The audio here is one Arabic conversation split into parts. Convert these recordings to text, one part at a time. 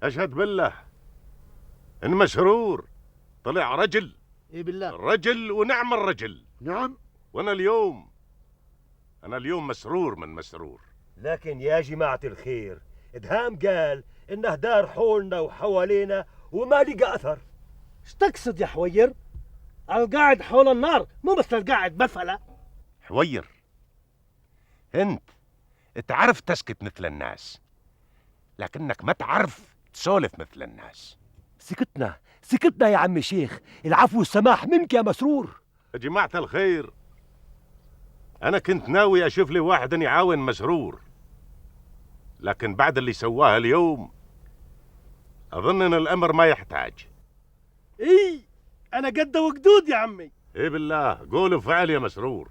أشهد بالله إن مسرور طلع رجل. ايه بالله؟ رجل ونعم الرجل. نعم. وأنا اليوم مسرور من مسرور. لكن يا جماعة الخير، إدهام قال إنه دار حولنا وحوالينا وما لقى أثر. ايش تقصد يا حوير؟ القاعد حول النار مو مثل القاعد بفلة. حوير، أنت تعرف تسكت مثل الناس، لكنك ما تعرف تسولف مثل الناس. سكتنا يا عم شيخ، العفو والسماح منك يا مسرور. يا جماعة الخير، أنا كنت ناوي أشوف لي واحد يعاون مسرور، لكن بعد اللي سواه اليوم أظن أن الأمر ما يحتاج. اي انا قد وقدود يا عمي. إيه بالله، قول وفعل يا مسرور.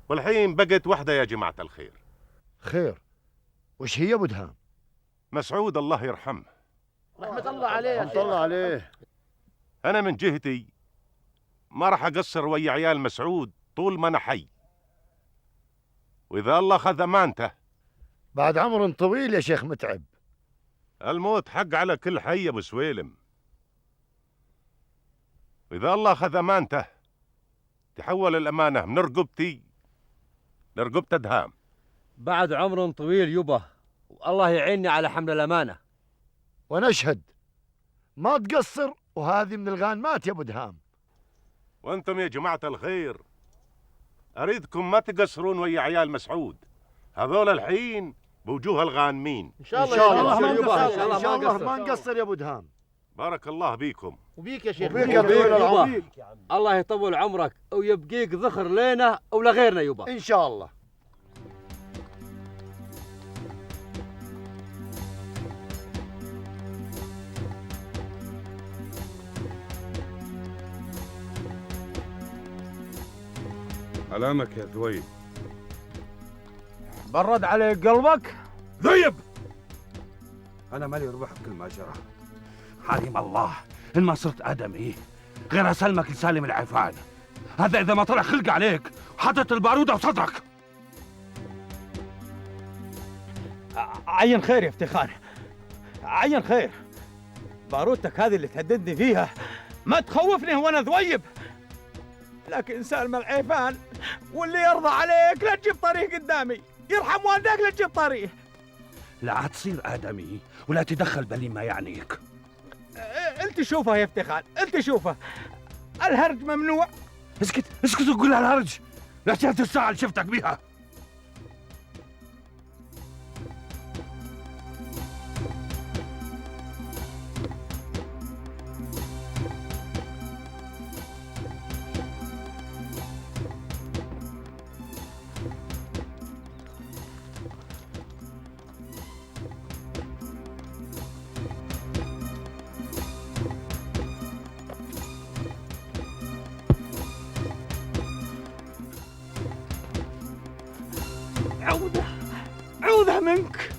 والحين بقت وحدة يا جماعة الخير. خير، وش هي ابو دهام؟ مسعود الله يرحمه. رحمة الله عليه يا رحمة الله عليه. أنا من جهتي ما راح أقصر ويا عيال مسعود طول ما أنا حي، وإذا الله خذ أمانته. بعد عمر طويل يا شيخ متعب. الموت حق على كل حي يا أبو سويلم، وإذا الله خذ أمانته تحول الأمانة من رقبتي لرقبة دهام. بعد عمر طويل يبا، والله يعيني على حمل الأمانة. ونشهد ما تقصر، وهذه من الغانمات يا ابو دهام. وأنتم يا جماعة الخير أريدكم ما تقصرون ويا عيال مسعود، هذول الحين بوجوه الغانمين. ان شاء الله إن شاء الله ما ما نقصر. نقصر، إن شاء الله ما نقصر يا ابو دهام. بارك الله بيكم. وبيك يا شيخ. وبيك يا طويل العمر. الله يطول عمرك ويبقيك ذخر لنا ولغيرنا يبا. ان شاء الله. علامك يا ذويب. برد عليك قلبك؟ ذيب، أنا مالي ربح بكل ما جرى. حريم الله إن ما صرت آدمي غير أسلمك لسالم العفان. هذا إذا ما طلع خلق عليك وحطت البارودة بصدرك. عين خير يا افتخار، عين خير. بارودتك هذه اللي تهددني فيها ما تخوفني وانا ذويب، لكن سالم العيفان واللي يرضى عليك لا تجيب طريق قدامي، يرحم والديك لا تجيب طريق. لا تصير آدمي ولا تدخل بلي ما يعنيك. انت شوفها يا افتخار، انت شوفها، الهرج ممنوع. اسكت اسكت وقول على الهرج، لا شفت الساعة اللي شفتك بيها. عوذة منك.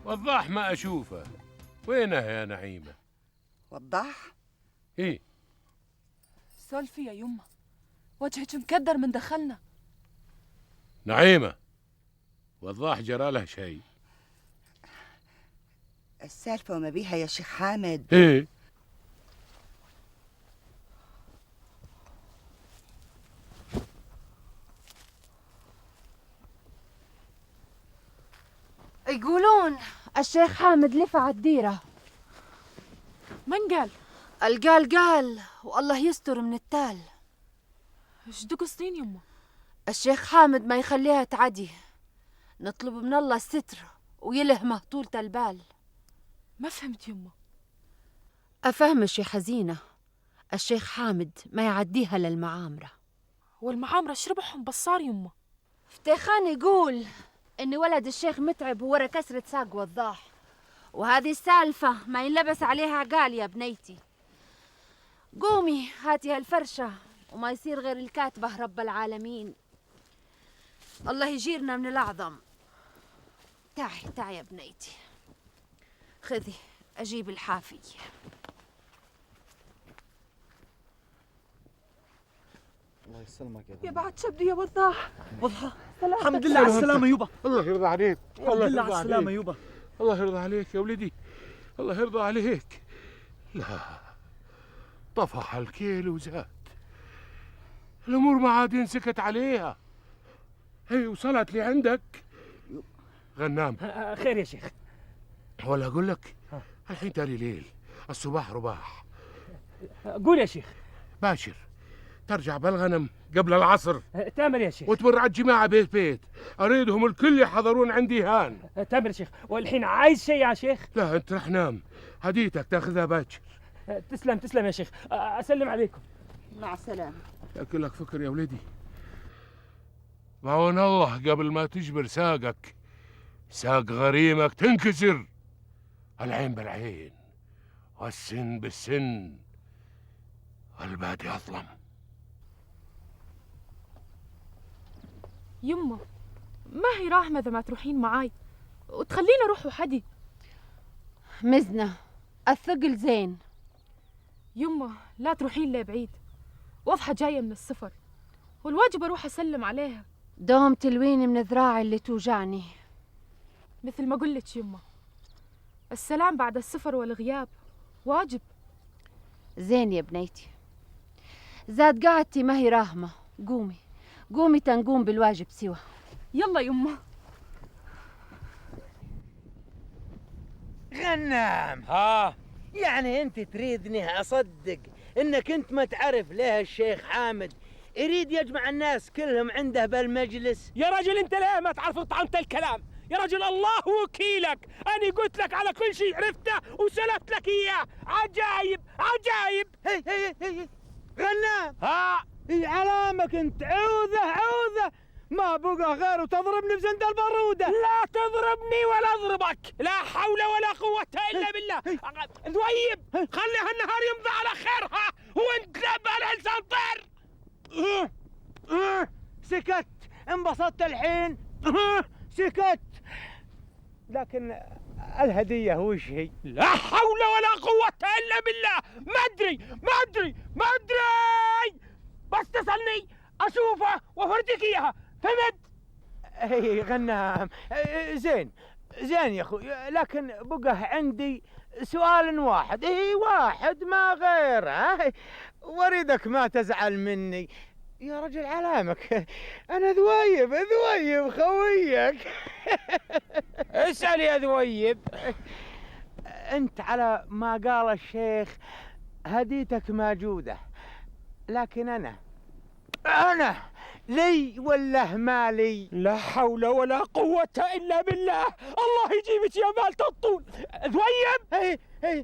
وضاح ما أشوفه، وينه يا نعيمة؟ وضاح؟ إيه؟ سولفي يا يمه، وجهك مكدر من دخلنا. نعيمة، وضاح جرى له شيء؟ السالفة وما بيها يا شيخ حامد. إيه؟ يقولون الشيخ حامد لفع الديرة. من قال؟ قال والله يستر من التال. ايش قصدين يمه؟ الشيخ حامد ما يخليها تعدي، نطلب من الله الستر ويلهمه طولة البال. ما فهمت يمه. أفهمش يا حزينة، الشيخ حامد ما يعديها للمعامرة. والمعامرة شربحهم بصار يمه. فتيخان يقول إن ولد الشيخ متعب ورا كسرة ساق وضاح، وهذه السالفة ما ينلبس عليها عقال يا بنيتي. قومي هاتي هالفرشة وما يصير غير الكاتبة رب العالمين. الله يجيرنا من الأعظم. تعي يا بنيتي، خذي أجيب الحافي. الله يسلمك يا بعد شبدي يا وضاح. وضحى سلامتك. الحمد لله على السلامة يبا. الله يرضى عليك. الحمد لله على السلامة يبا. الله يرضى عليك يا ولدي. الله يرضى عليك. لا، طفح الكيل وزاد. الأمور ما عاد ينسكت عليها. هي وصلت لي عندك. غنام. خير يا شيخ. ولا أقول لك الحين تالي ليل، الصباح رباح. قول يا شيخ. باشر ترجع بالغنم قبل العصر. تامر يا شيخ. وتمر على الجماعة بيت بيت، أريدهم الكل يحضرون عندي هان. تامر يا شيخ. والحين عايز شيء يا شيخ؟ لا أنت رح نام، هديتك تاخذها باكر. تسلم يا شيخ. أسلم عليكم. مع السلامة. ياكل لك فكر يا ولدي، بعون الله قبل ما تجبر ساقك ساق غريمك تنكسر. العين بالعين والسن بالسن والبادي أظلم. يمه ما هي راحمة إذا ما تروحين معاي وتخلينا أروح وحدي. مزنة الثقل زين. يمه لا تروحين لبعيد، واضحة جاية من السفر والواجب أروح أسلم عليها. دوم تلويني من ذراعي اللي توجعني. مثل ما قلت يمه، السلام بعد السفر والغياب واجب. زين يا بنيتي، زاد قعدتي ما هي راهمة. قومي تنقوم بالواجب سوا. يلا يمه. غنام. ها يعني انت تريدني اصدق انك انت ما تعرف ليه الشيخ حامد يريد يجمع الناس كلهم عنده بالمجلس؟ يا رجل انت ليه ما تعرف طعمت الكلام؟ يا رجل الله وكيلك، أنا قلت لك على كل شيء عرفته وسلفت لك إياه. عجايب عجايب. هي غنام. ها هي علامك انت. عوذة ما بقى غير وتضربني بزند البارودة. لا تضربني ولا أضربك، لا حول ولا قوة إلا بالله. ذويب خلي هالنهار يمضي على خيرها وانت لبها لسان طير. سكت، انبسطت الحين. سكت، لكن الهدية وش هي؟ لا حول ولا قوة إلا بالله. ما أدري بس تسألني أشوفه وأفردك إياها، فهمت؟ اي غنام. زين يا اخوي، لكن بقى عندي سؤال واحد. واحد ما غيره. واريدك ما تزعل مني يا رجل. علامك انا ذويب خويك. اسأل يا ذويب. انت على ما قال الشيخ هديتك موجودة، لكن انا لي ولا مالي؟ لا حول ولا قوة إلا بالله. الله يجيبك يا مالة الطول. ذويب هي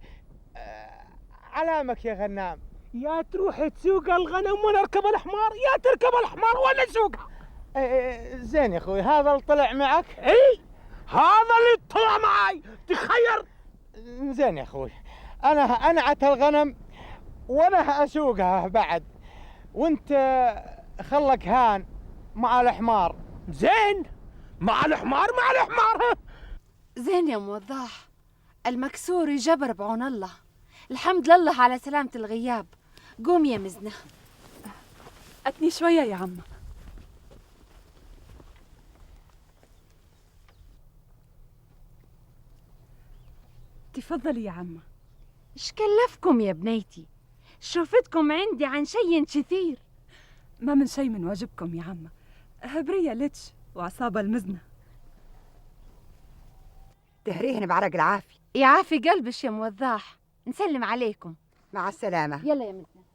علامك يا غنام. يا تروح تسوق الغنم وانا اركب الحمار، يا تركب الحمار ولا تسوقها. زين يا اخوي، هذا اللي طلع معك؟ اي هذا اللي طلع معي، تخير. زين يا اخوي، انا عت الغنم وانا اسوقها بعد، وانت خلك هان مع الحمار. زين مع الحمار. زين يا موضح، المكسور يجبر بعون الله. الحمد لله على سلامة الغياب. قوم يا مزنة. أتني شوية يا عمة. تفضلي يا عمة. ايش كلفكم يا بنيتي؟ شوفتكم عندي عن شيء كثير. ما من شيء من واجبكم يا عمة. هبرية لتش وعصابة المزنة. تهريهن بعرق العافية. يعافي قلبش يا موضح. نسلم عليكم. مع السلامة. يلا يا مزنة.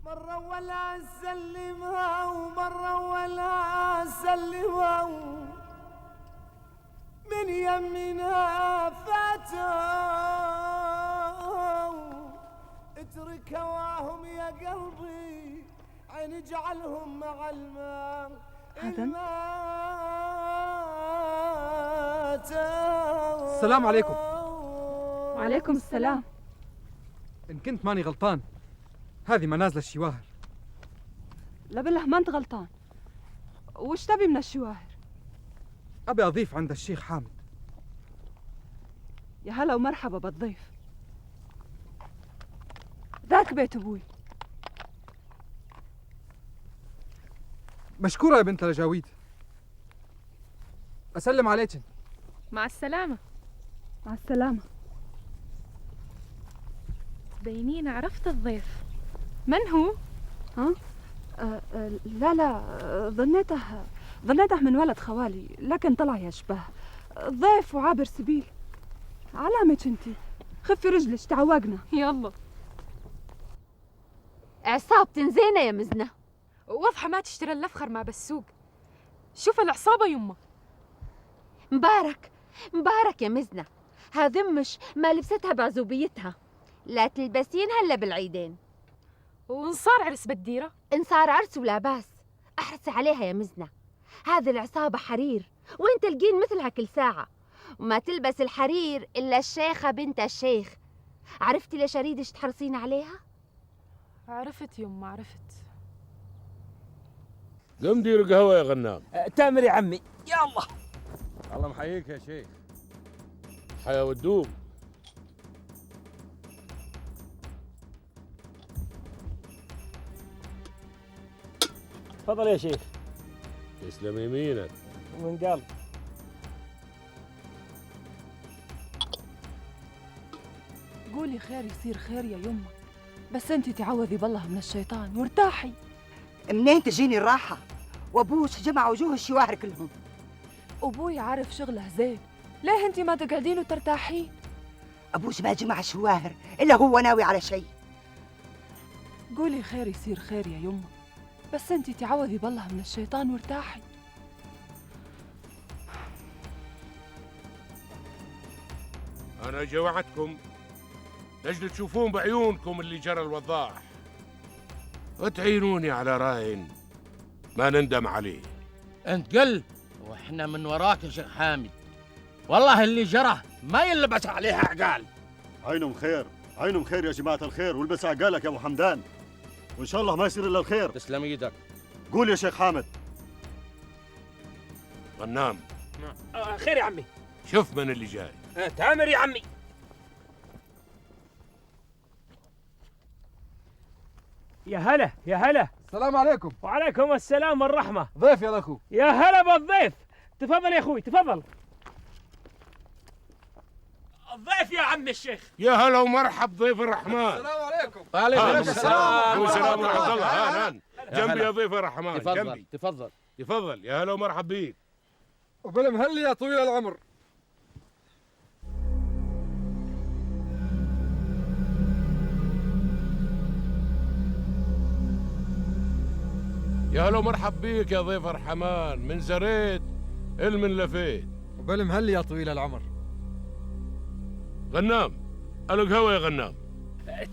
مرة ولا سلمها ومرة ولا سلمها من يمنا فاتوا اترك هواهم يا قلبي عين اجعلهم مع الماء. السلام عليكم. وعليكم السلام. إن كنت ماني غلطان هذه منازل الشواهر. لا بالله ما أنت غلطان. وش تبي من الشواهر؟ أبي أضيف عند الشيخ حامد. يا هلا ومرحبا بالضيف. ذاك بيت أبوي. مشكورة يا بنت الجاويد. أسلم عليك. مع السلامة. مع السلامة. بينين عرفت الضيف. من هو؟ ها؟ لا ظنيته من ولد خوالي، لكن طلع يشبه ضيف وعابر سبيل. علامك انتي، خفي رجلك تعوقنا. يلا. عصابة زينة يا مزنة. واضحة ما تشتري الافخر مع بالسوق. شوف العصابة يمه. مبارك يا مزنة. هذه مش ما لبستها بعزوبيتها، لا تلبسينها الا بالعيدين. وانصار عرس بالديرة؟ انصار عرس ولا باس، احرصي عليها يا مزنة. هذه العصابة حرير، وين تلقين مثلها كل ساعة. وما تلبس الحرير الا الشيخة بنت الشيخ. عرفتي ليش اريدش تحرصين عليها؟ عرفت يما عرفت. قم دير قهوة يا غنام. تامر يا عمي. يلا. الله محييك يا شيخ. حيا والدوم. تفضل يا شيخ. تسلم يمينك. من قال. قولي خير يصير خير يا يمه، بس انتي تعوذي بالله من الشيطان وارتاحي. منين تجيني الراحة؟ وابوش جمع وجوه الشواهر كلهم. ابوي عارف شغله زين، ليه انتي ما تقعدين وترتاحين؟ ابوش ما جمع شواهر الا هو ناوي على شيء. قولي خير يصير خير يا يمه، بس انتي تعوذي بالله من الشيطان وارتاحي. أنا جوعتكم لجل تشوفون بعيونكم اللي جرى الوضاح، وتعينوني على راين ما نندم عليه. انت قل واحنا من وراك يا شيخ حامد. والله اللي جرى ما يلبس عليها عقال. عينهم خير، عينهم خير يا جماعة الخير، والبس عقالك يا أبو حمدان، وإن شاء الله ما يصير إلا الخير. تسلم ايدك. قول يا شيخ حامد. غنام. خير يا عمي. شوف من اللي جاي. تامر يا عمي. يا هلا يا هلا. السلام عليكم. وعليكم السلام والرحمة. ضيف يا أخو. يا هلا بالضيف. تفضل يا أخوي تفضل. الضيف يا عم الشيخ. يا هلا ومرحب ضيف الرحمن. السلام عليكم. وعليكم السلام. السلام ورحمة الله. أهلا. جنبي يا ضيف الرحمن. تفضل جنبي. تفضل تفضل. يا هلا ومرحب بيك. وبالمهل يا طويل العمر. يا هلا ومرحب بيك يا ضيف الرحمن. من زريت من لفيت. وبالمهل يا طويل العمر. غنام القهوة يا غنام.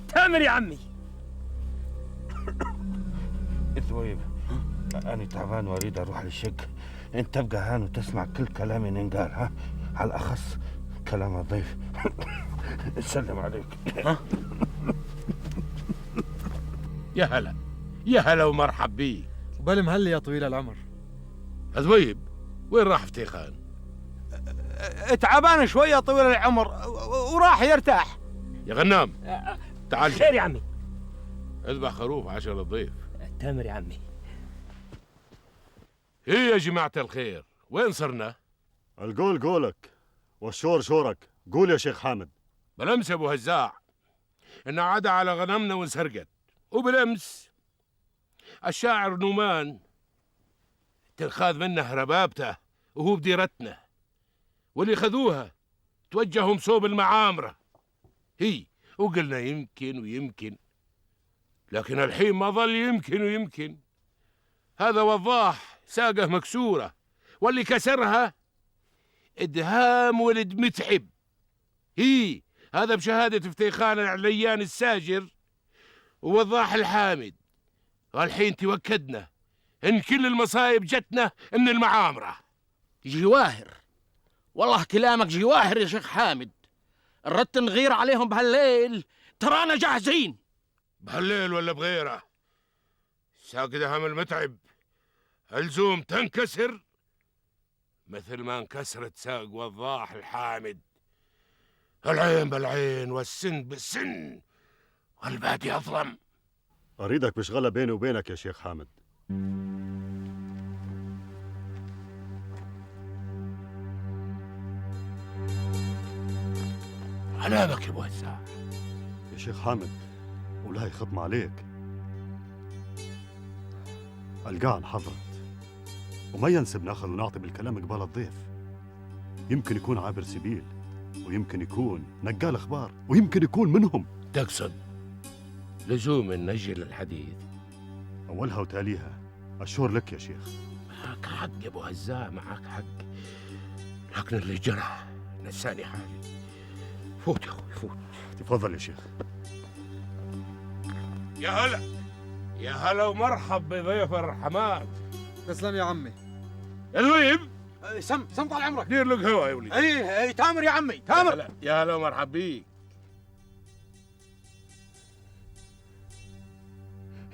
تامر يا عمي. ثويب، أنا تعبان وأريد أروح للشق. أنت تبقى هان وتسمع كل كلامي ينقال، ها؟ على الأخص كلام الضيف. سلم عليك. يا هلا يا هلا ومرحب بيك. وبالمهل يا طويل العمر. ذويب وين راح فتيخان؟ تعبان شوية طويل العمر وراح يرتاح. يا غنام تعال. خير يا عمي. اذبح خروف عشان الضيف. تامر يا عمي. ايه يا جماعة الخير، وين صرنا؟ القول قولك والشور شورك. قول يا شيخ حامد. بالامس يا ابو هزاع ان عدا على غنمنا وانسرقت، وبالامس الشاعر نومان تنخاذ منه ربابته وهو بديرتنا، واللي خذوها توجههم صوب المعامرة هي، وقلنا يمكن ويمكن، لكن الحين ما ظل يمكن ويمكن. هذا وضاح ساقه مكسورة، واللي كسرها ادهام ولد متعب. هي هذا بشهادة فتيخان العليان الساجر ووضاح الحامد. والحين توكدنا ان كل المصايب جتنا من المعامرة. جواهر، والله كلامك جواهر يا شيخ حامد. ردت نغير عليهم بهالليل، ترانا جاهزين. بهالليل ولا بغيره، ساق دهم المتعب الزوم تنكسر مثل ما انكسرت ساق وضاح الحامد. العين بالعين والسن بالسن والبادي أظلم. أريدك بشغلة بيني وبينك يا شيخ حامد. علامك يا ابو هزاع. يا شيخ حامد ولا يخطم عليك، القاع انحضرت وما ينسب ناخذ ونعطي بالكلام قبال الضيف. يمكن يكون عابر سبيل، ويمكن يكون نقال اخبار، ويمكن يكون منهم. تقصد لزوم النجل الحديث؟ اولها وتاليها الشور لك يا شيخ. معك حق يا ابو هزاع، معك حق، لكن اللي جرى نساني حالي. فوت يا اخوي فوت. تفضل يا شيخ. يا هلا يا هلا ومرحب بضيف الرحمن. تسلم يا عمي. يا ذويب سم طال عمرك. دير لك هوا يا وليد. اي تامر يا عمي تامر. يا هلا ومرحب بيك.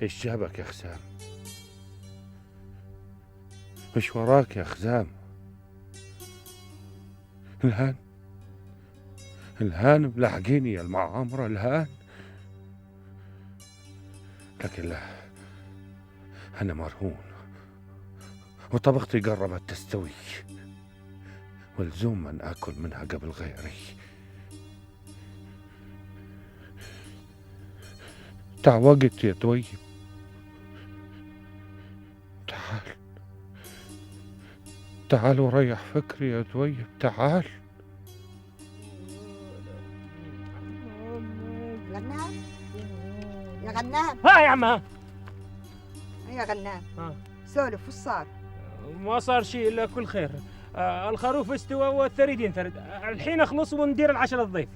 ايش جابك يا خزام؟ ايش وراك يا خزام؟ الهان ملاحقيني يا المعامرة الهان. لكن لا، أنا مرهون وطبختي قربت تستوي، ولزوم من آكل منها قبل غيري. تعوقت يا طويب، تعال وريح فكري يا طويب، تعال. غنام يا غنام. ها يا عم. يا غنام سولف وش صار؟ ما صار شيء الا كل خير. الخروف استوى والثريد ينثرد. الحين اخلص وندير العشاء للضيف.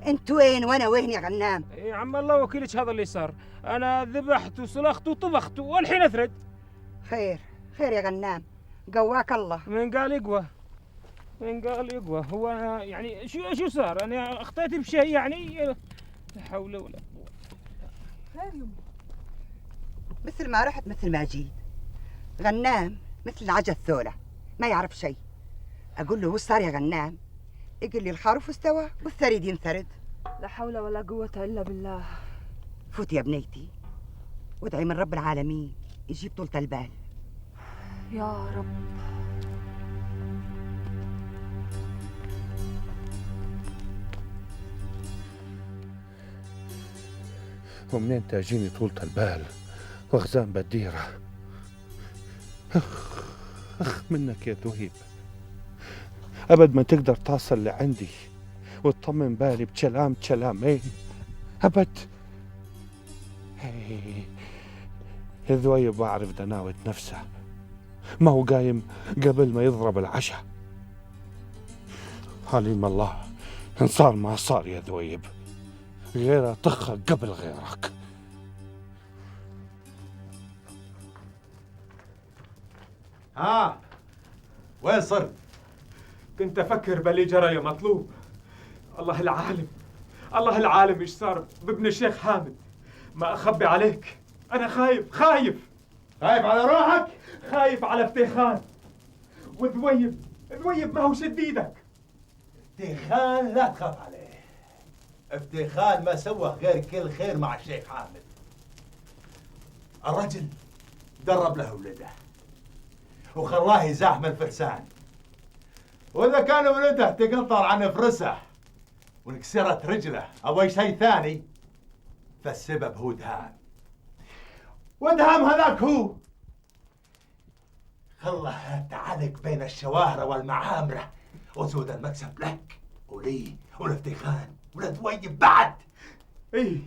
انت وين وانا وين يا غنام؟ يا عم الله وكيلك هذا اللي صار. انا ذبحت وسلخت وطبخت والحين اثرد. خير خير يا غنام، قواك الله. من قال يقوى؟ من قال يقوى؟ هو يعني شو صار؟ انا اخطيت بشيء يعني؟ لا حول ولا قوة. خير يمه، مثل ما رحت مثل ما جيت. غنام مثل العجة الثولة ما يعرف شيء. اقول له وش صار يا غنام؟ يقول لي الخروف استوى والثريد ينثرد. لا حول ولا قوة إلا بالله. فوتي يا بنيتي وادعي من رب العالمين يجيب طولة البال يا رب. ومنين تاجيني طولة البال وخزان بديرة؟ أخ منك يا ذهيب، أبد ما تقدر تصل لعندي وتطمن بالي بكلامين أبد. يا ذويب أعرف دناوة نفسه، ما هو قايم قبل ما يضرب العشاء. عليم الله إن صار ما صار يا ذويب، غيره طخك قبل غيرك. وين صرت؟ كنت أفكر باللي جرى يا مطلوب. الله العالم إيش صار بابن الشيخ حامد. ما أخبي عليك، أنا خايف. خايف على روحك؟ خايف على فتيخان وذويب ما هو شديدك. فتيخان لا تخاف عليه، فتيخان ما سوى غير كل خير مع الشيخ حامد. الرجل درب له ولده وخلاه يزاحم الفرسان، واذا كان ولده تقطر عن فرسه وانكسرت رجله او اي شيء ثاني فالسبب هو دهام. ودهام هذاك هو خله تعلق بين الشواهرة والمعامرة وزود المكسب لك ولي ولفتيخان ولذويب بعد. ايه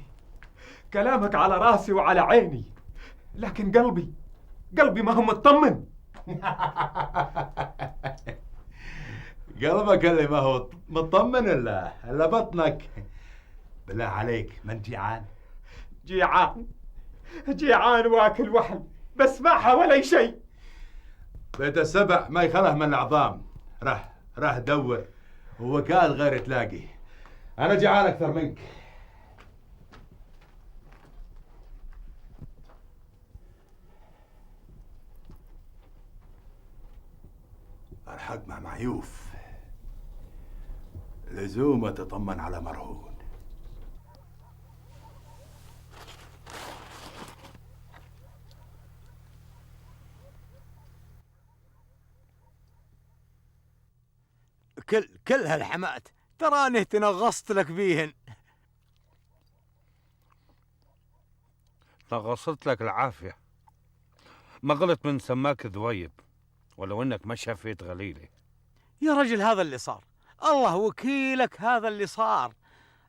كلامك على راسي وعلى عيني، لكن قلبي ما هو مطمن. قلبك اللي ما هو مطمن الا بطنك. بالله عليك من جيعان؟ جيعان واكل وحل بس ما حوالي شيء. بيت السبع ما يخله من العظام. راح دور ووكال غير تلاقي. انا جيعان اكثر منك. الحق مع معيوف، لزومه تطمن على مرهون. كل هالحمات تراني تنغصت لك بيهن. نغصت لك العافية، ما غلط من سماك ذويب، ولو انك ما شفيت غليلي. يا رجل هذا اللي صار، الله وكيلك هذا اللي صار.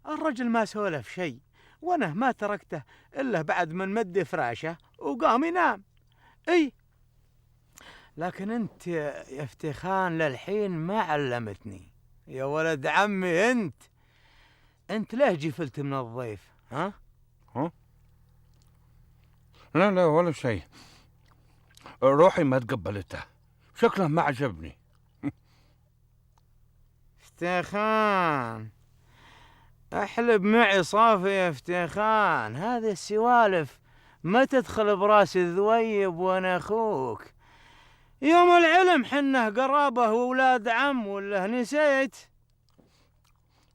الرجل ما سولف شيء، وانا ما تركته الا بعد من مد فراشه وقام ينام. اي لكن انت يا افتخان للحين ما علمتني. يا ولد عمي انت ليه جفلت من الضيف؟ ها؟ لا ولا شيء، روحي ما تقبلته، شكله ما عجبني. افتخان احلب معي صافي يا افتخان، هذه السوالف ما تدخل براس الذويب وانا اخوك. يوم العلم حنه قرابه واولاد عم، ولا نسيت؟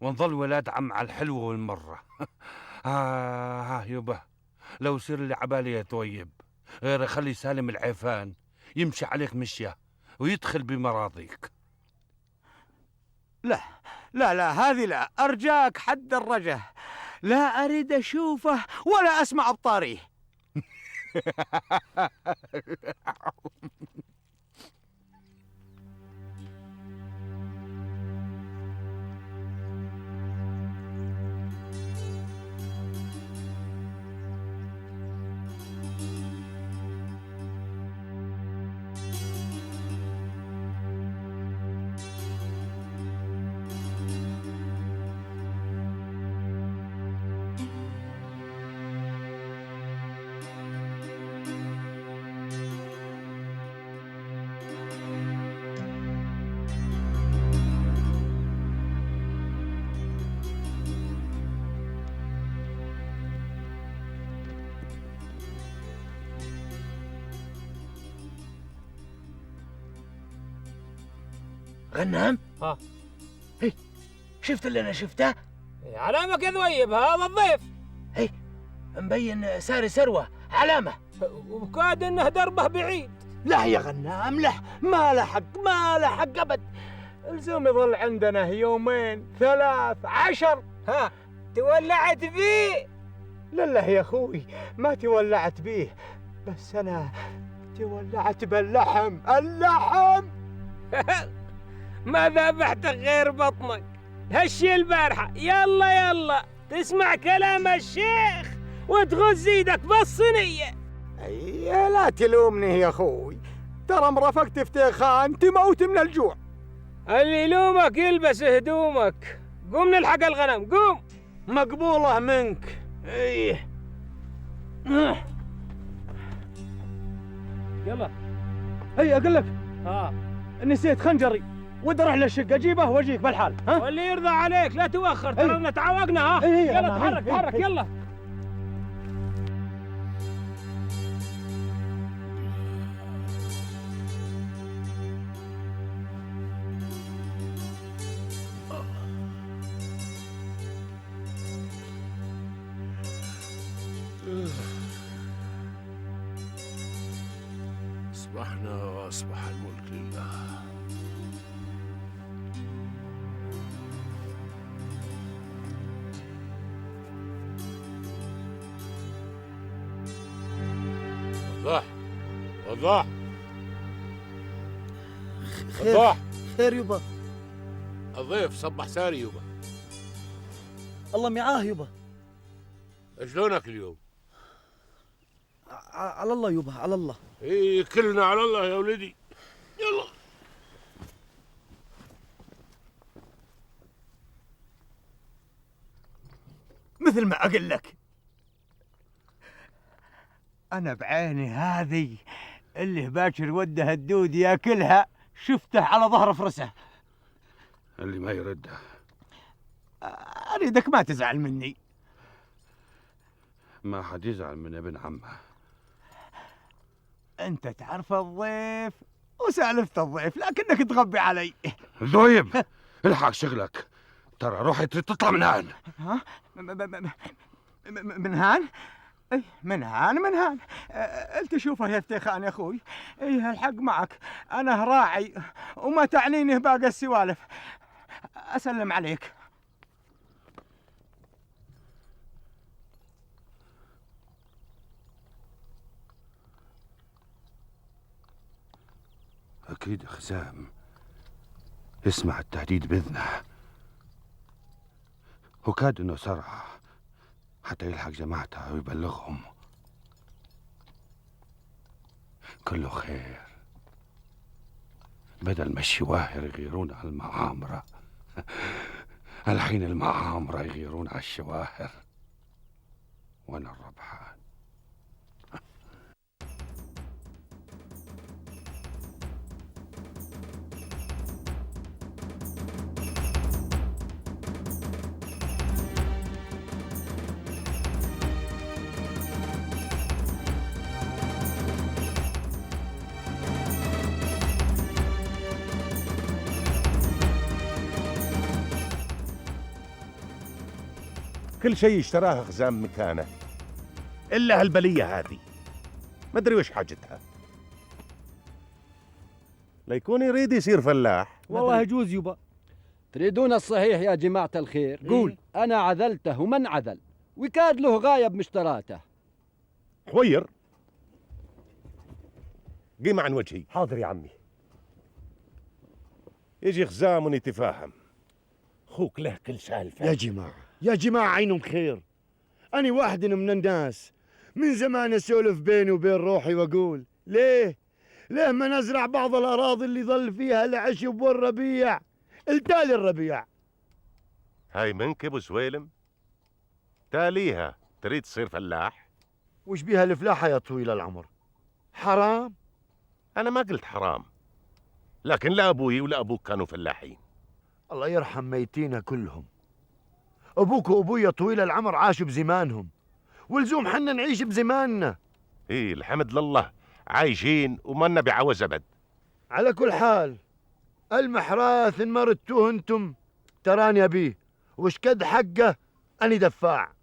ونظل ولاد عم على الحلوة والمرة. يبا لو يصير اللي عبالي يا ذويب غير خلي سالم العيفان يمشي عليك مشية ويدخل بمراضيك. لا هذه لا، أرجاك حد الرجه، لا أريد أشوفه ولا أسمع أبطاريه. غنام؟ هي شفت اللي انا شفته؟ علامك يا ذويب، هذا الضيف. هي مبين ساري سروه علامه، وكاد انه دربه بعيد. لا يا غنام لا، ما لحق ابد. الزوم يظل عندنا يومين 3 10. ها تولعت بيه؟ لا يا اخوي ما تولعت بيه، بس انا تولعت باللحم. اللحم ما ذبحت غير بطنك، هالشي البارحة. يلا تسمع كلام الشيخ وتغز ايدك بالصينية. يا لا تلومني يا اخوي، ترى مرافقت افتخان تموت من الجوع. اللي يلومك يلبس هدومك. قوم نلحق الغنم، قوم. مقبولة منك. ايه يلا. هي اقول لك نسيت خنجري، ودي اروح للشقه اجيبه واجيك بالحال. واللي يرضى عليك لا توخر، ترى تعوقنا. يلا تحرك يلا. أصبحنا وأصبح الملك لله. وضاح خير يبا. الضيف صبح ساري يبا. الله معاه يبا. شلونك اليوم؟ على الله يبا، على الله. ايه كلنا على الله يا ولدي. يلا. مثل ما اقول لك، انا بعيني هذه اللي باكر وده الدود ياكلها شفته على ظهر فرسه. اللي ما يرده. اريدك ما تزعل مني. ما حد يزعل من ابن عمه. انت تعرف الضيف وسالفة الضيف، لكنك تغبي علي. ذويب الحق شغلك، ترى روحي تطلع من هان. ها؟ من هان؟ اي من هان. انت شوفه يا افتخان يا اخوي، ايه الحق معك، انا راعي وما تعنيني باقي السوالف. اسلم عليك. أكيد خزام يسمع التهديد بإذنه، وكاد إنه سرع حتى يلحق جماعته ويبلغهم. كله خير، بدل ما الشواهر يغيرون على المعامرة الحين المعامرة يغيرون على الشواهر، وأنا الربحان. كل شيء اشتراه خزام مكانه إلا هالبلية هذه، ما أدري وش حاجتها. ليكون يريد يصير فلاح. والله يجوز يبا. تريدون الصحيح يا جماعة الخير؟ قول. أنا عذلته ومن عذل، وكاد له غاية بمشتراته. حوير قيم عن وجهي. حاضر يا عمي. يجي خزام ونتفاهم. خوك له كل سالفة. يا جماعة عينهم خير. أنا واحد من الناس من زمان أسولف بيني وبين روحي وأقول ليه ما نزرع بعض الأراضي اللي ظل فيها العشب والربيع التالي الربيع. هاي منك ابو سويلم؟ تاليها تريد تصير فلاح؟ وش بيها الفلاحة يا طويل العمر؟ حرام؟ أنا ما قلت حرام، لكن لا أبوي ولا أبوك كانوا فلاحين. الله يرحم ميتينا كلهم. أبوك وأبويا طويل العمر عاشوا بزمانهم، ولزوم حنا نعيش بزماننا. إيه الحمد لله عايشين ومنا بعوز أبد. على كل حال المحراث إن ما ردتوه انتم تراني أبيه، وش قد حقه أني دفاع.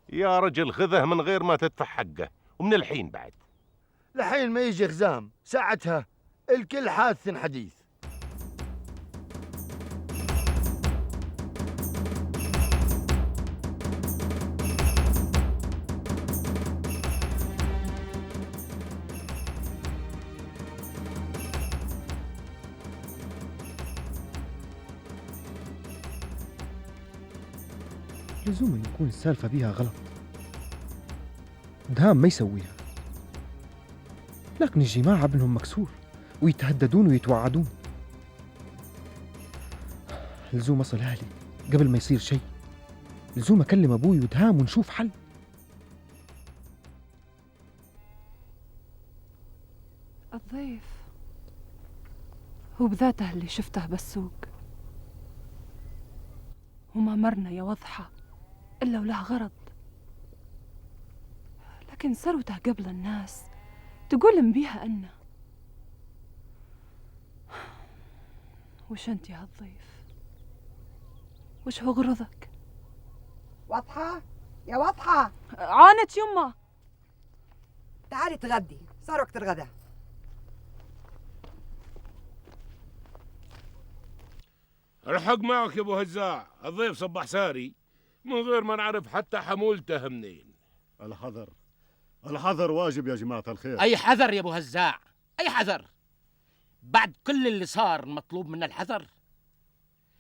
يا رجل خذه من غير ما تدفع حقه، ومن الحين بعد. لحين ما يجي خزام ساعتها الكل حادث حديث. لزوم يكون السالفة بيها غلط. دهام ما يسويها، لكن الجماعة ابنهم مكسور ويتهددون ويتوعدون. لزوم أصل أهلي قبل ما يصير شيء. لزوم أكلم أبوي ودهام ونشوف حل. الضيف هو بذاته اللي شفته بالسوق، وما مرنا يا وضحة إلا وله غرض، لكن ثروته قبل الناس تقول بيها أنا. وش أنت يا هالضيف؟ وش هو غرضك؟ واضحة يا واضحة. عانت يمه. تعالي تغدي، صار وقت الغداء. الحق معك يا ابو هزاع، الضيف صباح ساري من غير ما نعرف حتى حمولته منين. الحذر واجب يا جماعة الخير. أي حذر يا أبو هزاع، أي حذر؟ بعد كل اللي صار مطلوب منا الحذر؟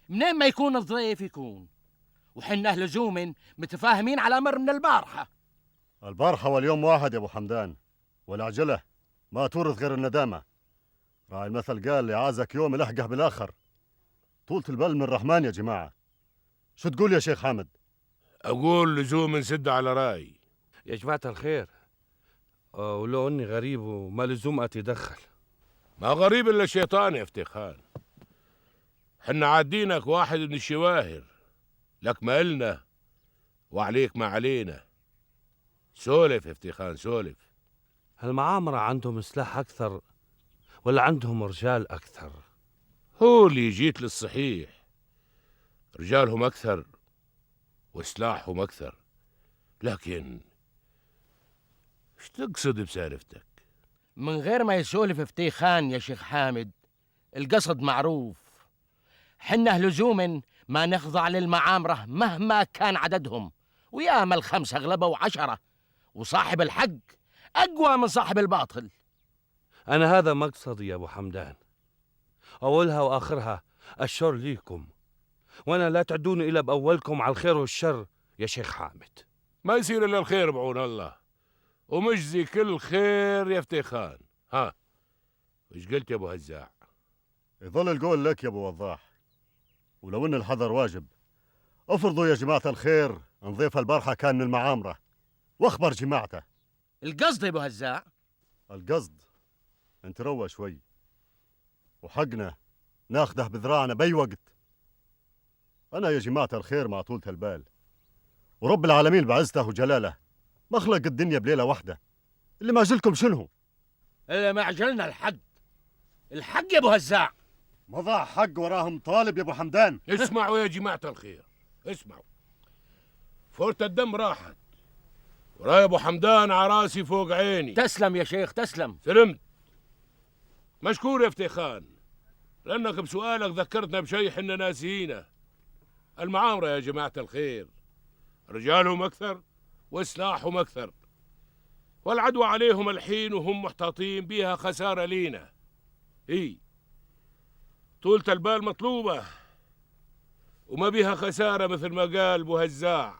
منين ما يكون الضيف يكون، وحنا لزوم متفاهمين على أمر من البارحة. البارحة واليوم واحد يا أبو حمدان، والعجلة ما تورث غير الندامة. راعي المثل قال لعازك يوم لحقه بالآخر. طولة البال من الرحمن يا جماعة. شو تقول يا شيخ حامد؟ أقول لزوم نسد على راي. يا جماعة الخير، ولو أني غريب وما لزوم أتدخل. ما غريب إلا الشيطان يا افتخان. حنا عادينك واحد من الشواهر، لك ما إلنا وعليك ما علينا. سولف يا افتخان سولف. المعامرة عندهم سلاح أكثر ولا عندهم رجال أكثر؟ هو اللي جيت للصحيح، رجالهم أكثر وسلاحهم أكثر، لكن ايش تقصد بسالفتك؟ من غير ما يسولف افتخان يا شيخ حامد، القصد معروف. حنا لزوم ما نخضع للمعامرة مهما كان عددهم، وياما الخمسة غلبوا 10، وصاحب الحق أقوى من صاحب الباطل. أنا هذا مقصدي يا أبو حمدان. أولها وآخرها الشر ليكم، وأنا لا تعدوني إلا بأولكم على الخير والشر يا شيخ حامد. ما يصير إلا الخير بعون الله، ومجزي كل خير يا فتيخان. ها وش قلت يا أبو هزاع؟ يظل القول لك يا أبو وضاح، ولو إن الحذر واجب افرضوا يا جماعة الخير نضيف البارحة كان من المعامرة واخبر جماعته. القصد يا أبو هزاع؟ القصد انت روى شوي، وحقنا ناخده بذراعنا بأي وقت. أنا يا جماعة الخير مع طولة البال، ورب العالمين بعزته وجلاله ما خلق الدنيا بليلة واحدة. اللي ما عجلكم شنو؟ اللي ما عجلنا الحق يا أبو هزاع. مضى حق وراهم طالب يا أبو حمدان. اسمعوا يا جماعة الخير، اسمعوا. فورة الدم راحت، وراي أبو حمدان عراسي فوق عيني. تسلم يا شيخ تسلم. سلمت. مشكور يا فتيخان، لأنك بسؤالك ذكرتنا بشيء حنا ناسيينه. المعامرة يا جماعة الخير رجالهم أكثر وسلاحهم أكثر، والعدوى عليهم الحين وهم محتاطين بيها خسارة لينا. طولة البال مطلوبة وما بيها خسارة مثل ما قال أبو هزاع،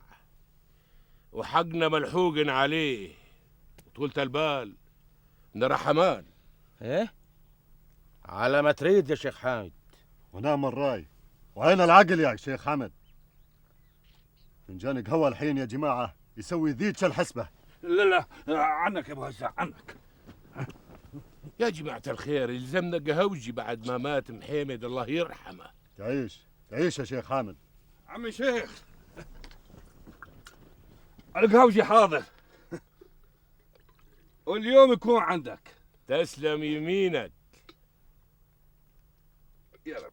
وحقنا ملحوق عليه. طولة البال من رحمان. ايه على ما تريد يا شيخ حامد. ونعم الراي، وعين العقل يا شيخ حمد. فنجان قهوة الحين يا جماعة يسوي ذيك الحسبة. لا عنك يا أبو هزاع عنك. يا جماعة الخير يلزمنا قهوجي بعد ما مات محمد الله يرحمه. تعيش تعيش يا شيخ حامد. عمي شيخ القهوجي حاضر، واليوم يكون عندك. تسلم يمينك يا رب.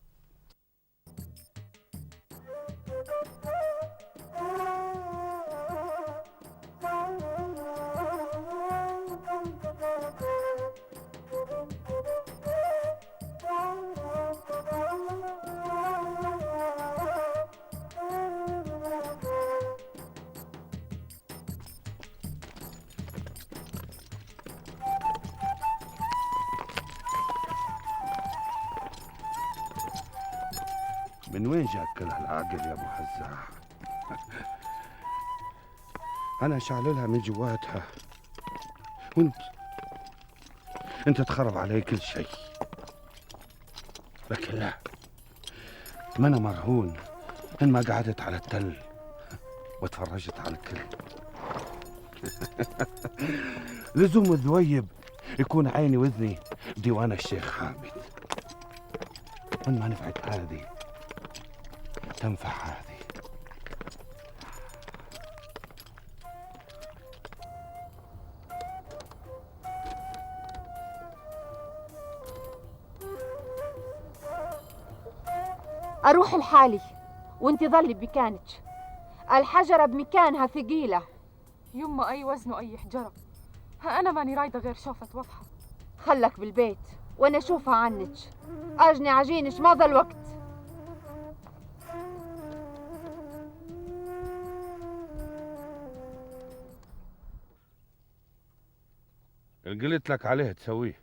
من وين جاك كل هالعقل يا ابو هزاع؟ انا شعللها من جواتها، وانت تخرب علي كل شيء. لكن لا، ما انا مرهون ان ما قعدت على التل وتفرجت على الكل. لزوم الذويب يكون عيني واذني بديوان الشيخ حامد. من ما نفعت هذه تنفع هذه. أروح لحالي وانتي ظلي بمكانك. الحجرة بمكانها ثقيلة. يما أي وزن وأي حجرة، أنا ماني رايدة غير شوفة وضحة. خلك بالبيت وأنا أشوفها عنك. أجني عجينك ما ضل وقت. اللي قلت لك عليه تسويه.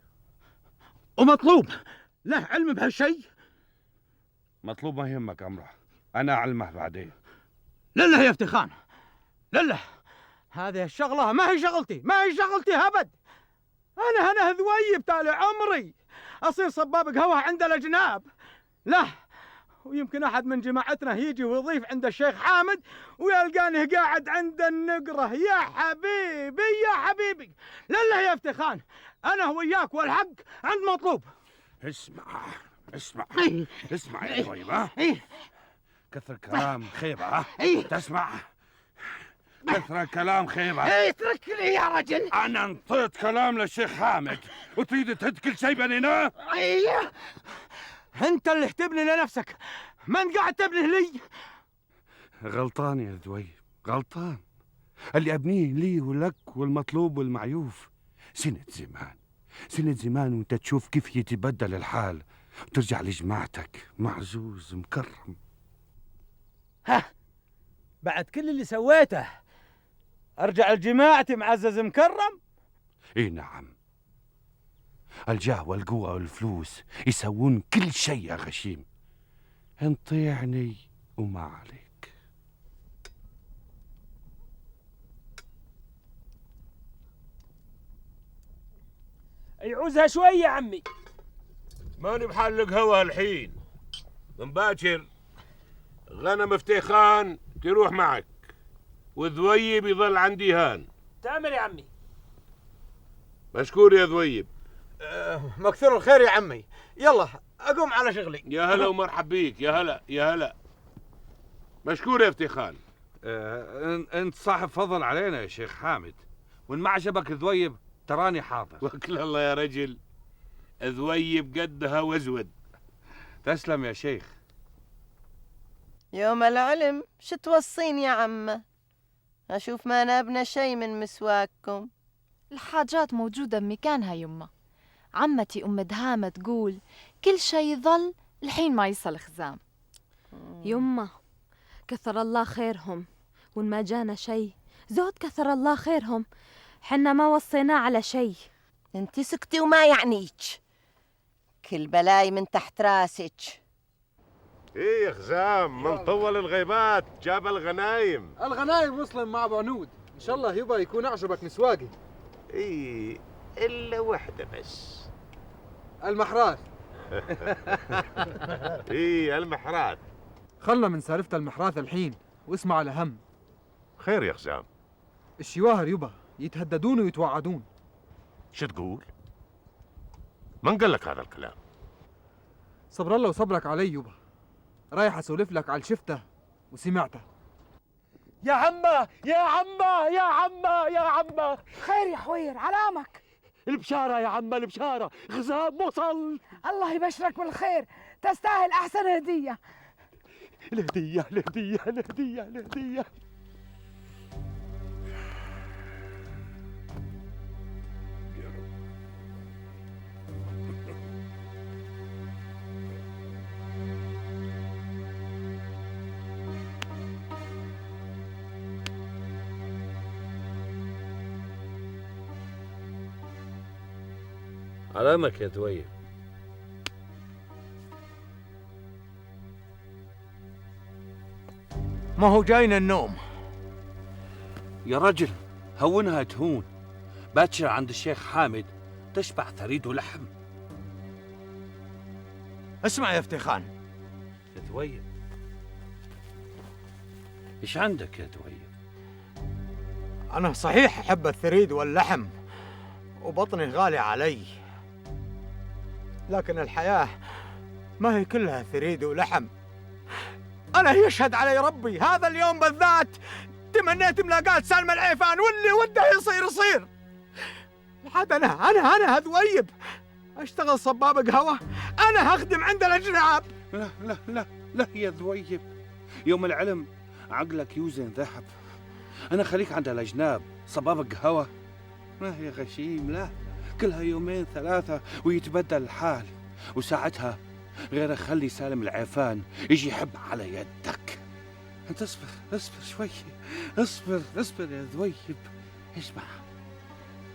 ومطلوب له علم بهالشيء. مطلوب ما يهمك أمره، أنا أعلمه بعدين. لله يا افتخان لله، هذه الشغلة ما هي شغلتي، ما هي شغلتي أبد. أنا ذويب طالع عمري أصير صباب قهوة عند الأجناب؟ لا، ويمكن أحد من جماعتنا يجي ويضيف عند الشيخ حامد ويلقاني قاعد عند النقرة. يا حبيبي يا حبيبي، لله يا افتخان، أنا وياك والحق عند مطلوب. اسمع اسمع يا ذويب، ها؟ كثر كلام خيبة، ها؟ تسمع؟ كثر كلام خيبة. اتركني يا رجل. أنا انطيت كلام للشيخ حامد وتريد تهد كل شيء بيننا؟ أنت اللي تبني لنفسك، من قاعد تبني لي. غلطان يا ذويب، غلطان. اللي أبنيه لي ولك والمطلوب والمعيوف سنة زمان وانت تشوف كيف يتبدل الحال وترجع لجماعتك معزوز مكرم. ها، بعد كل اللي سويته أرجع لجماعتي معزز مكرم؟ اي نعم، الجاه والقوة والفلوس يسوون كل شيء يا غشيم. انطيعني وما عليك. يعوزها شوي يا عمي. ماني بحلق هوا الحين، من باكر غنم فتيخان تروح معك، وذويب يظل عندي هان. تأمر يا عمي. مشكور يا ذويب. مكثور الخير يا عمي. يلا أقوم على شغلي. يا هلا ومرحب بيك. يا هلا يا هلا. مشكور يا فتيخان. انت صاحب فضل علينا يا شيخ حامد، وان ما عجبك ذويب تراني حاضر. وكل الله يا رجل، ذويب قدها وازود. تسلم يا شيخ. يوم العلم شو توصين يا عمه؟ أشوف ما نابنا شي من مسواككم. الحاجات موجودة بمكانها يمه. عمتي أم دهامة تقول كل شي يظل الحين ما يصل خزام. يمه كثر الله خيرهم، وإن ما جانا شي زود كثر الله خيرهم، حنا ما وصيناه على شي. انت سكتي وما يعنيك، كل بلاي من تحت راسك. ايه يا خزام، من طول الغيبات جاب الغنايم. الغنايم وصلن مع ابو عنود، ان شاء الله يبا يكون اعجبك مسواقي. ايه الا وحده بس. المحرات. ايه المحرات. خلنا من سالفة المحراث الحين واسمع الأهم. خير يا خزام؟ الشواهر يبا يتهددون ويتوعدون. شو تقول؟ من قال لك هذا الكلام؟ صبر الله وصبرك علي يبا، رايح اسولف لك على شفته وسمعته. يا عمه يا عمه يا عمه يا عمه. خير يا حوير، علامك؟ البشاره يا عمه البشاره، غزام وصل. الله يبشرك بالخير، تستاهل احسن هديه. الهديه الهديه الهديه الهديه. علامك يا دويب. ما هو جاينا النوم. يا رجل هونها تهون، باكر عند الشيخ حامد تشبع ثريد ولحم. اسمع يا فتيخان. يا دويب ايش عندك يا دويب؟ أنا صحيح أحب الثريد واللحم وبطني غالي علي، لكن الحياة ما هي كلها ثريد ولحم. أنا يشهد علي ربي هذا اليوم بالذات تمنيت ملاقاة سالم العيفان، واللي وده يصير يصير. عاد أنا هذويب أشتغل صباب قهوة، أنا هخدم عند الأجناب. لا لا لا لا يا ذويب، يوم العلم عقلك يوزن ذهب. أنا خليك عند الأجناب صباب قهوة؟ ما هي غشيم، لا، كلها يومين ثلاثة ويتبدل الحال، وساعتها غير خلي سالم العيفان يجي يحب على يدك. انت اصبر شوي، اصبر يا ذويب. اسمع،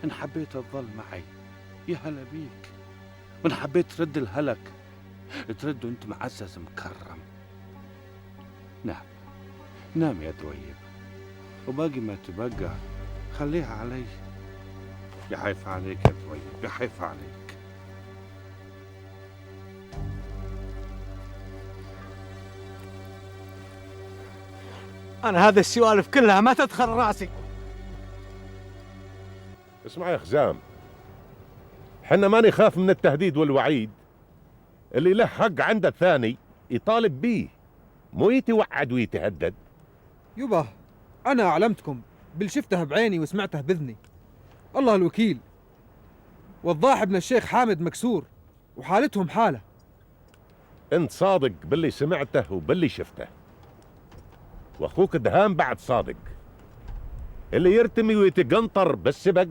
ان حبيت تظل معي يا هلا بيك، وان حبيت ترد الهلك ترد وانت معزز مكرم. نام يا ذويب، وباقي ما تبقى خليها علي. يحيف عليك يا ذويب، يحيف عليك. أنا هذه السوالف كلها ما تدخل راسي. اسمع يا خزام، حنا ما نخاف من التهديد والوعيد. اللي له حق عند الثاني يطالب بيه، مو يتوعد ويتهدد. يبا أنا أعلمتكم بالشفته بعيني وسمعته بذني. الله الوكيل، والضاح ابن الشيخ حامد مكسور وحالتهم حالة. انت صادق باللي سمعته وباللي شفته، واخوك دهام بعد صادق. اللي يرتمي ويتقنطر بالسبق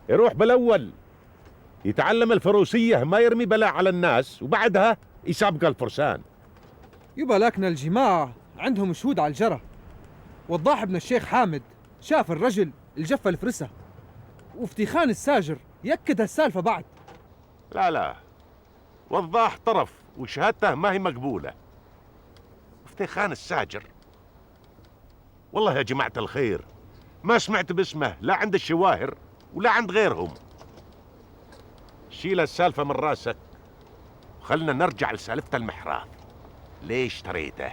يروح بالاول يتعلم الفروسية، ما يرمي بلاء على الناس وبعدها يسابق الفرسان. يبا لكن الجماعة عندهم شهود على الجرى، والضاح ابن الشيخ حامد شاف الرجل الجفة الفرسة، وفتيخان الساجر يأكد هالسالفة بعد. لا وضاح طرف وشهادته ما هي مقبولة. فتيخان الساجر والله يا جماعة الخير ما سمعت باسمه لا عند الشواهر ولا عند غيرهم. شيل السالفة من راسك وخلنا نرجع لسالفة المحراث. ليش اشتريته؟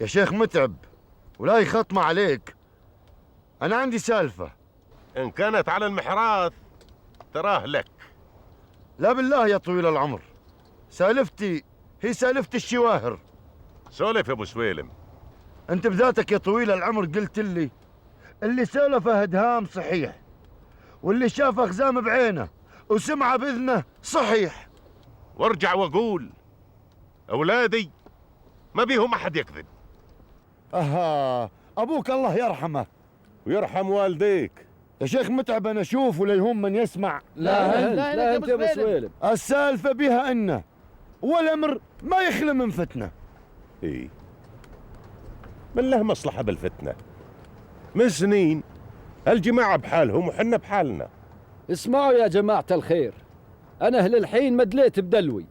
يا شيخ متعب ولا يخطمة عليك، أنا عندي سالفة. إن كانت على المحراث تراه لك. لا بالله يا طويل العمر، سالفتي هي سالفة الشواهر. سولف يا أبو سويلم. أنت بذاتك يا طويل العمر قلت لي اللي سولفه هدهام صحيح، واللي شافه خزام بعينه وسمعه بإذنه صحيح. وارجع وأقول أولادي ما بيهم أحد يكذب. أبوك الله يرحمه ويرحم والديك. يا شيخ متعب أنا أشوف ولا يهم من يسمع. لا أنت يا أبو سويلم. السالفة بها إنه والأمر ما يخلى من فتنة. إيه من له مصلحة بالفتنة؟ من سنين الجماعة بحالهم وحنا بحالنا. اسمعوا يا جماعة الخير، أنا للحين مدليت بدلوي.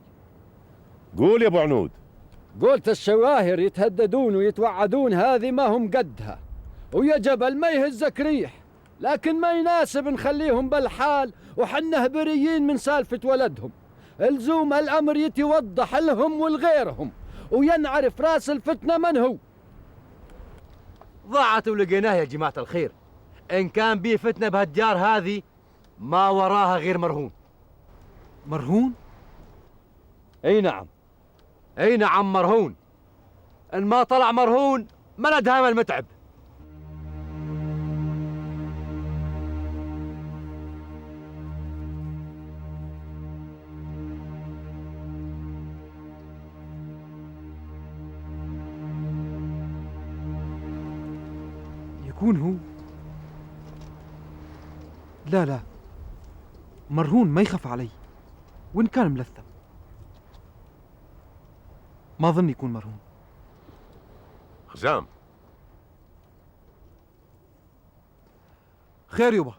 قول يا أبو عنود. قلت الشواهر يتهددون ويتوعدون هذه ما هم قدها، ويا جبل ما يهزك ريح، لكن ما يناسب نخليهم بالحال وحنا بريين من سالفة ولدهم. الزوم الأمر يتوضح لهم ولغيرهم وينعرف راس الفتنة من هو. ضاعت ولقيناه يا جماعة الخير. إن كان بيه فتنة بهالديار هذه ما وراها غير مرهون. مرهون؟ اي نعم مرهون. إن ما طلع مرهون ما ندهام المتعب. يكون هو. لا مرهون ما يخاف علي، وإن كان ملثم ما أظن يكون مرهون. خزام خير يبا.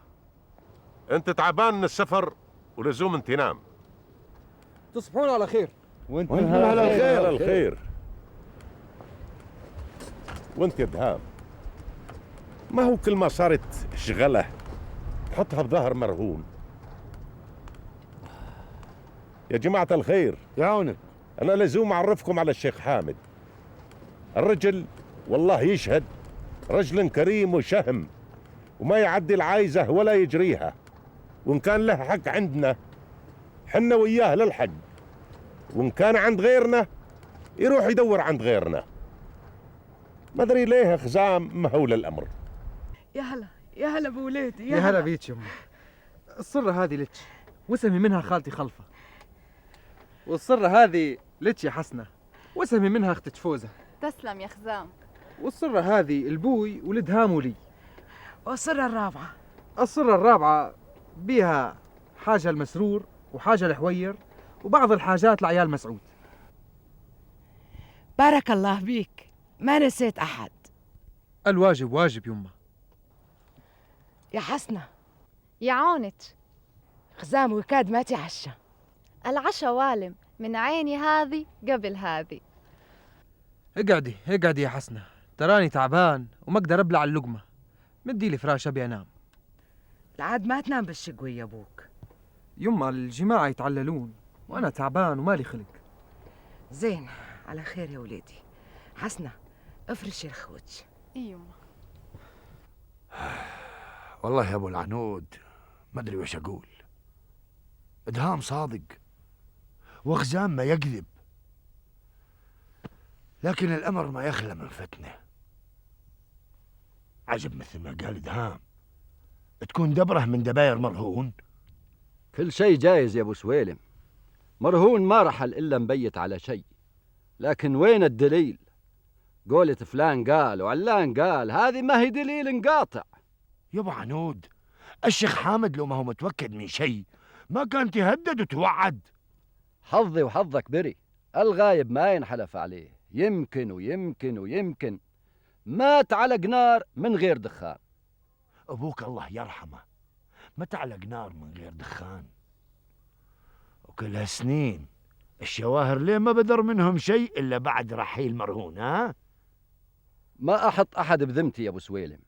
انت تعبان من السفر ولزوم تنام. تصبحون على خير. وانت على الخير. وانت يا دهام ما هو كل ما صارت شغله تحطها بظهر مرهون. يا جماعة الخير يا عونك، أنا لزوم أعرفكم على الشيخ حامد. الرجل والله يشهد رجل كريم وشهم وما يعدي العايزة ولا يجريها، وإن كان له حق عندنا حنا وياه للحق، وإن كان عند غيرنا يروح يدور عند غيرنا. ما أدري ليه خزام مهول الأمر. يا هلا بولادي. يا هلا بيك يمه. الصرة هذه لك وسمي منها خالتي خلفة، والصرة هذه لك يا حسنة وسمي منها اختك فوزة. تسلم يا خزام. والصرة هذه البوي ولدهام ولي. والصرة الرابعة؟ الصرة الرابعة بيها حاجة المسرور وحاجة الحوير وبعض الحاجات لعيال مسعود. بارك الله بيك، ما نسيت أحد. الواجب واجب يمه. يا حسنة. يا عونت. خزام وكاد ما تعشى. العشا والم من عيني هذه قبل هذه. اقعدي يا حسنة، تراني تعبان وما اقدر ابلع اللقمة. مدي لي فراش ابي انام. العاد ما تنام بالشقوي يا ابوك. يما الجماعة يتعللون وانا تعبان ومالي خلق. زين على خير يا وليدي. حسنة افرشي الخوج. ايوه. والله يا ابو العنود ما ادري وش اقول. ادهام صادق وخزام ما يكذب، لكن الامر ما يخلى من فتنه. عجب مثل ما قال ادهام تكون دبره من دباير مرهون. كل شيء جايز يا ابو سويلم. مرهون ما رحل الا مبيت على شيء، لكن وين الدليل؟ قولة فلان قال وعلان قال هذه ما هي دليل قاطع. يا ابو عنود الشيخ حامد لو ما هو متوكد من شيء ما كان تهدد وتوعد. حظي وحظك بري، الغايب ما ينحلف عليه. يمكن مات على قنار من غير دخان. ابوك الله يرحمه ما تعلق نار من غير دخان. وكل هالسنين الشواهر ليه ما بدر منهم شيء إلا بعد رحيل مرهون؟ ها؟ ما أحط أحد بذمتي يا أبو سويلم.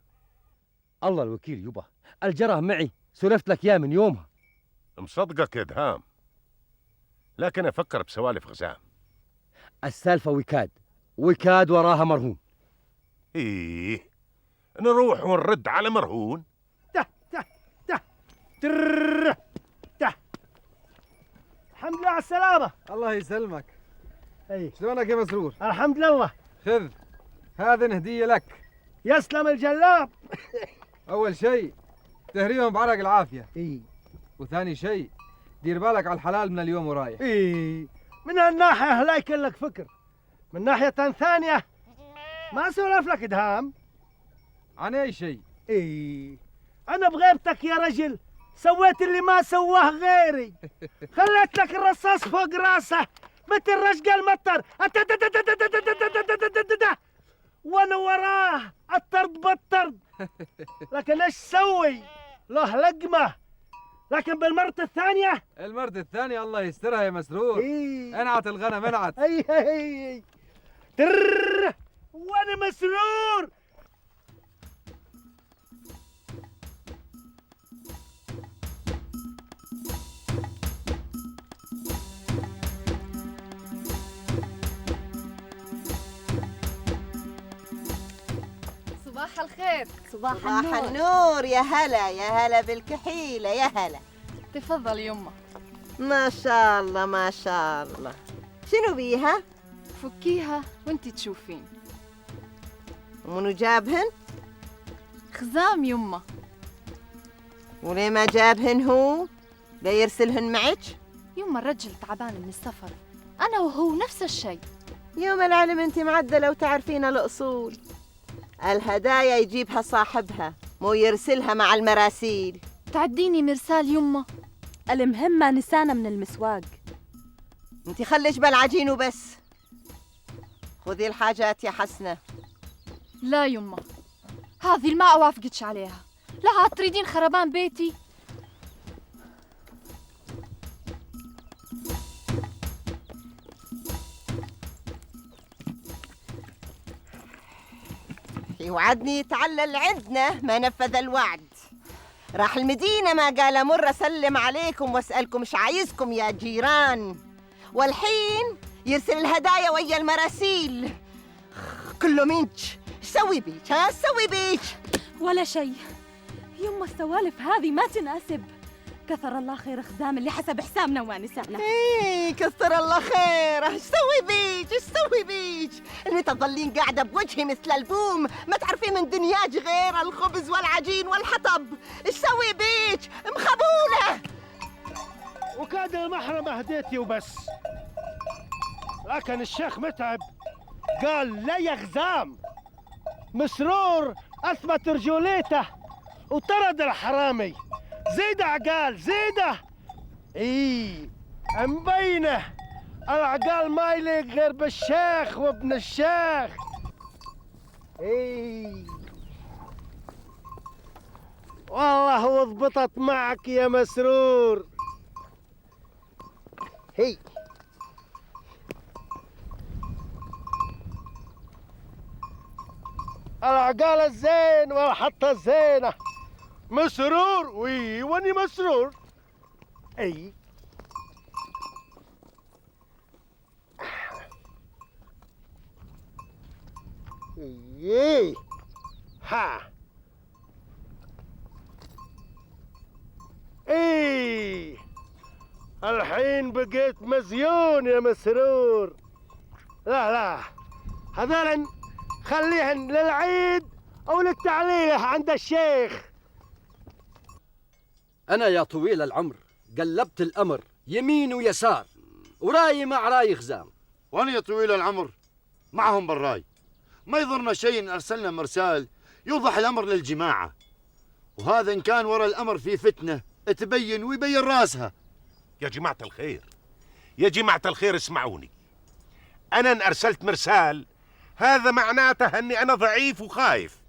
الله الوكيل يبا، الجرى معي، سولفت لك إياه من يومها. مصدقك يا دهام، لكن أفكر بسوالف غزام. السالفة وكاد وراها مرهون. إيه، نروح ونرد على مرهون. الحمد لله على السلامة. الله يسلمك. اي شلونك يا مسرور؟ الحمد لله. خذ هذا هدية لك. يسلم الجلاب. أول شيء تهريهم بعرق العافية. اي. وثاني شيء دير بالك على الحلال من اليوم ورايح. اي من هالناحية لا يكون لك فكر. من ناحية ثانية ما سولف لك دهام عن أي شيء. اي أنا بغيبتك يا رجل سويت اللي ما سواه غيري. خليت لك الرصاص فوق راسه مثل رشقة المطر وانا وراه الطرد بالطرد. لكن ايش سوي؟ له لقمة. لكن بالمرة الثانية الله يسترها يا مسرور. انعت الغنم انعت. اي وانا مسرور. صباح الخير. صباح النور. يا هلا يا هلا بالكحيلة يا هلا. تفضل يمه. ما شاء الله ما شاء الله. شنو بيها؟ فكيها وانتي تشوفين. ومنو جابهن؟ خزام يمه. وليه ما جابهن هو؟ لا يرسلهن معك؟ يمه الرجل تعبان من السفر، أنا وهو نفس الشيء. يوم العلم انت معدلة وتعرفين الأصول. الهدايا يجيبها صاحبها مو يرسلها مع المراسيل. تعديني مرسال يمه. المهم ما نسانا من المسواق. انت خليش بالعجين وبس. خذي الحاجات يا حسنة. لا يمه، هذه ما أوافقتش عليها. لا عاد تريدين خربان بيتي. يوعدني يتعلل عندنا ما نفذ الوعد. راح المدينة ما قال مرة سلم عليكم واسألكم مش عايزكم يا جيران. والحين يرسل الهدايا ويا المراسيل. كله منش. سوي بيك؟ ها سوي بيك؟ ولا شيء يما، السوالف هذه ما تناسب. كثر الله خير خزام اللي حسب حسابنا ونسانا. ايه كثر الله خير. ايش سوي بيك؟ ايش سوي بيك؟ اللي تظلين قاعدة بوجهي مثل البوم، ما تعرفين من دنياك غير الخبز والعجين والحطب. ايش سوي بيك؟ مخبولة. وكاد المحرمة هديتي وبس. لكن الشيخ متعب قال لا يا خزام. مسرور أثبت رجوليته وطرد الحرامي. زيده عقال زيده. مبينه العقال ما يليق غير بالشيخ وابن الشيخ. والله وضبطت معك يا مسرور. العقال الزين والحطة الزينة. مسرور واني مسرور. ها الحين بقيت مزيون يا مسرور. لا هذول خليهن للعيد او للتعليله عند الشيخ. أنا يا طويل العمر قلبت الأمر يمين ويسار، وراي مع راي خزام. وأنا يا طويل العمر معهم بالراي. ما يضرنا شيء إن أرسلنا مرسال يوضح الأمر للجماعة، وهذا إن كان وراء الأمر في فتنة تبين ويبين راسها. يا جماعة الخير، يا جماعة الخير اسمعوني. أنا إن أرسلت مرسال هذا معناته أني أنا ضعيف وخايف.